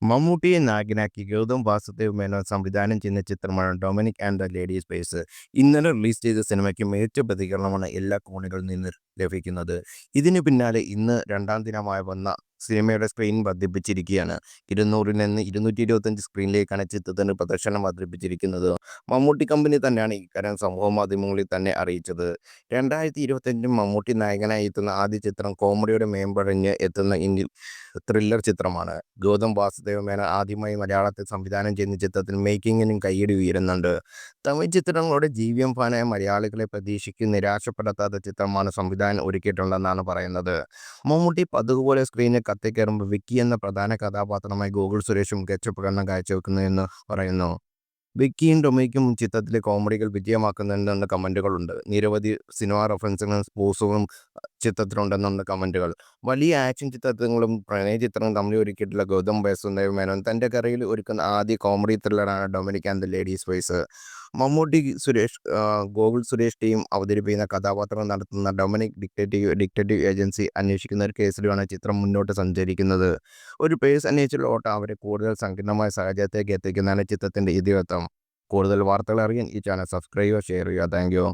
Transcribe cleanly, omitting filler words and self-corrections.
മമ്മൂട്ടിയെ നായകനാക്കി ഗൗതം വാസുദേവ് മേനോൻ സംവിധാനം ചെയ്യുന്ന ചിത്രമാണ് Dominic and the ladies space. ഇന്നലെ റിലീസ് ചെയ്ത സിനിമയ്ക്ക് മികച്ച പ്രതികരണമാണ് എല്ലാ കോണുകളിൽ നിന്ന് ലഭിക്കുന്നത്. ഇതിനു പിന്നാലെ ഇന്ന് രണ്ടാം ദിനമായി വന്ന സിനിമയുടെ സ്ക്രീൻ വർദ്ധിപ്പിച്ചിരിക്കുകയാണ്. 200-ൽ നിന്ന് 225 സ്ക്രീനിലേക്കാണ് ചിത്രത്തിൻ്റെ പ്രദർശനം വർദ്ധിപ്പിച്ചിരിക്കുന്നത്. മമ്മൂട്ടി കമ്പനി തന്നെയാണ് ഇക്കാര്യം സമൂഹമാധ്യമങ്ങളിൽ തന്നെ അറിയിച്ചത്. 2025 മമ്മൂട്ടി നായകനായി എത്തുന്ന ആദ്യ ചിത്രം കോമഡിയുടെ മേമ്പൊഴഞ്ഞ് എത്തുന്ന ഇന്ത്യൻ ത്രില്ലർ ചിത്രമാണ്. ഗൗതം വാസുദേവ് മേനോൻ ആദ്യമായി മലയാളത്തിൽ സംവിധാനം ചെയ്യുന്ന ചിത്രത്തിൽ മേക്കിങ്ങിനും കയ്യടി ഉയരുന്നുണ്ട്. തമിഴ് ചിത്രങ്ങളുടെ ജീവിയം ഫാനായ മലയാളികളെ പ്രതീക്ഷയ്ക്ക് നിരാശപ്പെടുത്താത്ത ചിത്രമാണ് സംവിധാനം ഒരുക്കിയിട്ടുള്ളതെന്നാണ് പറയുന്നത്. മമ്മൂട്ടി പതുപോലെ സ്ക്രീനിൽ കത്തിക്കയറുമ്പോൾ വിക്കി എന്ന പ്രധാന കഥാപാത്രമായി ഗോകുൽ സുരേഷും മികച്ച പ്രകടനം കാഴ്ചവെക്കുന്നുവെന്ന് പറയുന്നു. വിക്കിയും ടൊമിക്കും ചിത്രത്തിലെ കോമഡികൾ വിജയമാക്കുന്നുണ്ടെന്ന കമൻറ്റുകളുണ്ട്. നിരവധി സിനിമാ റഫറൻസുകളും സ്പോർട്സുകളും ചിത്രത്തിലുണ്ടെന്നുള്ള കമൻറ്റുകൾ. വലിയ ആക്ഷൻ ചിത്രങ്ങളും പ്രണയ ചിത്രങ്ങളും തമ്മിൽ ഒരുക്കിയിട്ടുള്ള ഗൗതം വാസുദേവ് മേനോൻ തൻ്റെ കറിയിൽ ഒരുക്കുന്ന ആദ്യ കോമഡി ത്രില്ലറാണ് Dominic and the ladies voice. Mammootty Gokul Suresh team അവതരിപ്പിക്കുന്ന കഥാപാത്രം നടത്തുന്ന ഡൊമിനിക് ഡിറ്റക്റ്റീവ് ഏജൻസി അന്വേഷിക്കുന്ന ഒരു കേസിലുമാണ് ചിത്രം മുന്നോട്ട് സഞ്ചരിക്കുന്നത്. ഒരു പേഴ്സ് അന്വേഷിച്ചുള്ള ഓട്ടം അവരെ കൂടുതൽ സങ്കീർണമായ സാഹചര്യത്തിലേക്ക് എത്തിക്കുന്നതാണ് ചിത്രത്തിൻ്റെ ഇതിവൃത്തം. കൂടുതൽ വാർത്തകൾ അറിയാൻ ഈ ചാനൽ സബ്സ്ക്രൈബ് ചെയ്യുക, ഷെയർ ചെയ്യുക. Thank you.